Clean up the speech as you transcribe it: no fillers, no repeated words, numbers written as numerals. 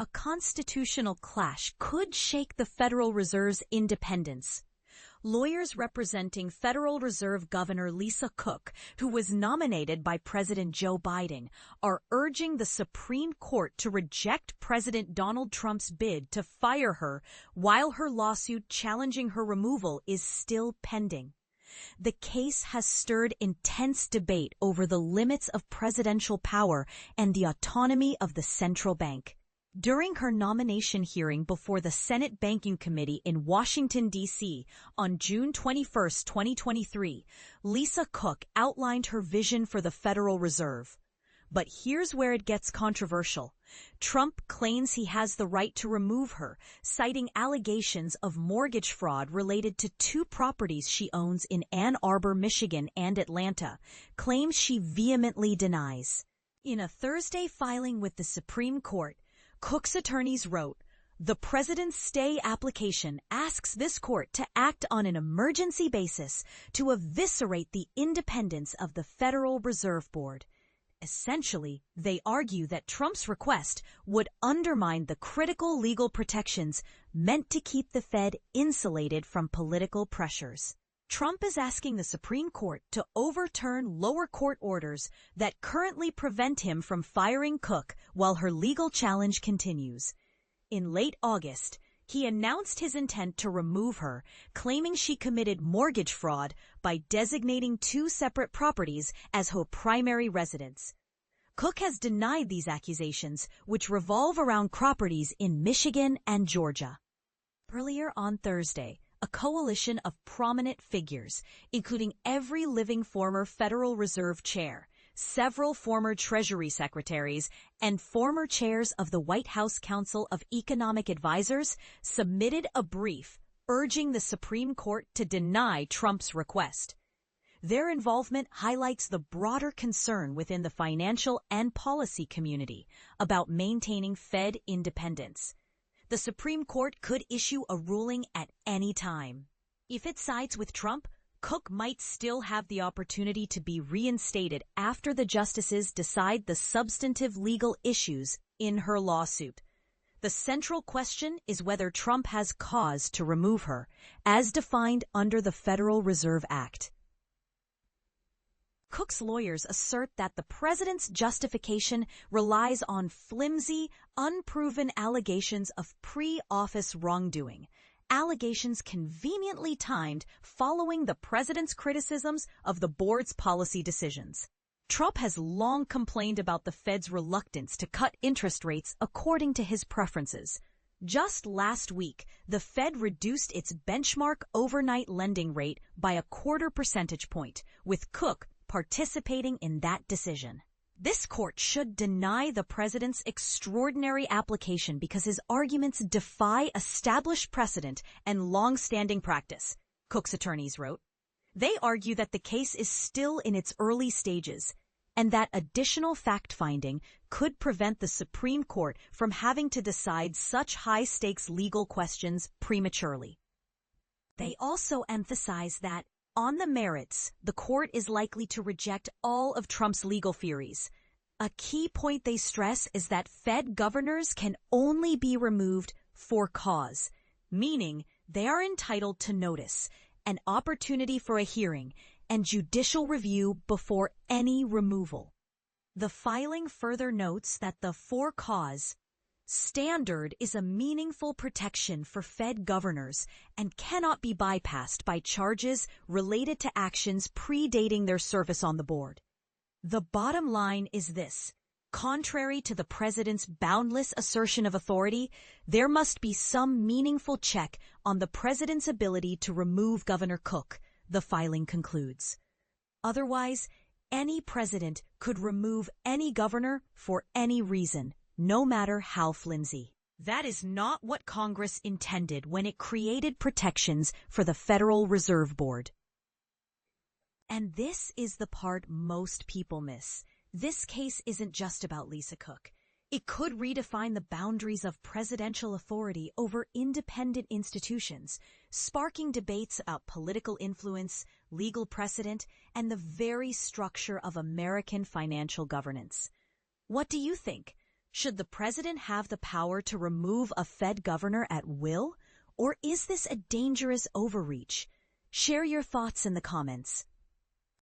A constitutional clash could shake the Federal Reserve's independence. Lawyers representing Federal Reserve Governor Lisa Cook, who was nominated by President Joe Biden, are urging the Supreme Court to reject President Donald Trump's bid to fire her while her lawsuit challenging her removal is still pending. The case has stirred intense debate over the limits of presidential power and the autonomy of the central bank. During her nomination hearing before the Senate Banking Committee in Washington, D.C. on June 21, 2023, Lisa Cook outlined her vision for the Federal Reserve. But here's where it gets controversial. Trump claims he has the right to remove her, citing allegations of mortgage fraud related to two properties she owns in Ann Arbor, Michigan and Atlanta, claims she vehemently denies. In a Thursday filing with the Supreme Court, Cook's attorneys wrote, "The president's stay application asks this court to act on an emergency basis to eviscerate the independence of the Federal Reserve Board." Essentially, they argue that Trump's request would undermine the critical legal protections meant to keep the Fed insulated from political pressures. Trump is asking the Supreme Court to overturn lower court orders that currently prevent him from firing Cook while her legal challenge continues. In late August, he announced his intent to remove her, claiming she committed mortgage fraud by designating two separate properties as her primary residence. Cook has denied these accusations, which revolve around properties in Michigan and Georgia. Earlier on Thursday, a coalition of prominent figures, including every living former Federal Reserve chair, several former Treasury secretaries, and former chairs of the White House Council of Economic Advisers, submitted a brief urging the Supreme Court to deny Trump's request. Their involvement highlights the broader concern within the financial and policy community about maintaining Fed independence. The Supreme Court could issue a ruling at any time. If it sides with Trump, Cook might still have the opportunity to be reinstated after the justices decide the substantive legal issues in her lawsuit. The central question is whether Trump has cause to remove her, as defined under the Federal Reserve Act. Cook's lawyers assert that the president's justification relies on flimsy, unproven allegations of pre-office wrongdoing, allegations conveniently timed following the president's criticisms of the board's policy decisions. Trump has long complained about the Fed's reluctance to cut interest rates according to his preferences. Just last week, the Fed reduced its benchmark overnight lending rate by a 0.25 percentage point, with Cook participating in that decision. This court should deny the president's extraordinary application because his arguments defy established precedent and long-standing practice, Cook's attorneys wrote. They argue that the case is still in its early stages and that additional fact-finding could prevent the Supreme Court from having to decide such high-stakes legal questions prematurely. They also emphasize that on the merits, the court is likely to reject all of Trump's legal theories. A key point they stress is that Fed governors can only be removed for cause, meaning they are entitled to notice, an opportunity for a hearing, and judicial review before any removal. The filing further notes that the for cause standard is a meaningful protection for Fed governors and cannot be bypassed by charges related to actions predating their service on the board. The bottom line is this. Contrary to the president's boundless assertion of authority, there must be some meaningful check on the president's ability to remove Governor Cook, the filing concludes. Otherwise, any president could remove any governor for any reason, no matter how flimsy. That is not what Congress intended when it created protections for the Federal Reserve Board. And this is the part most people miss. This case isn't just about Lisa Cook. It could redefine the boundaries of presidential authority over independent institutions, sparking debates about political influence, legal precedent, and the very structure of American financial governance. What do you think? Should the president have the power to remove a Fed governor at will? Or is this a dangerous overreach? Share your thoughts in the comments.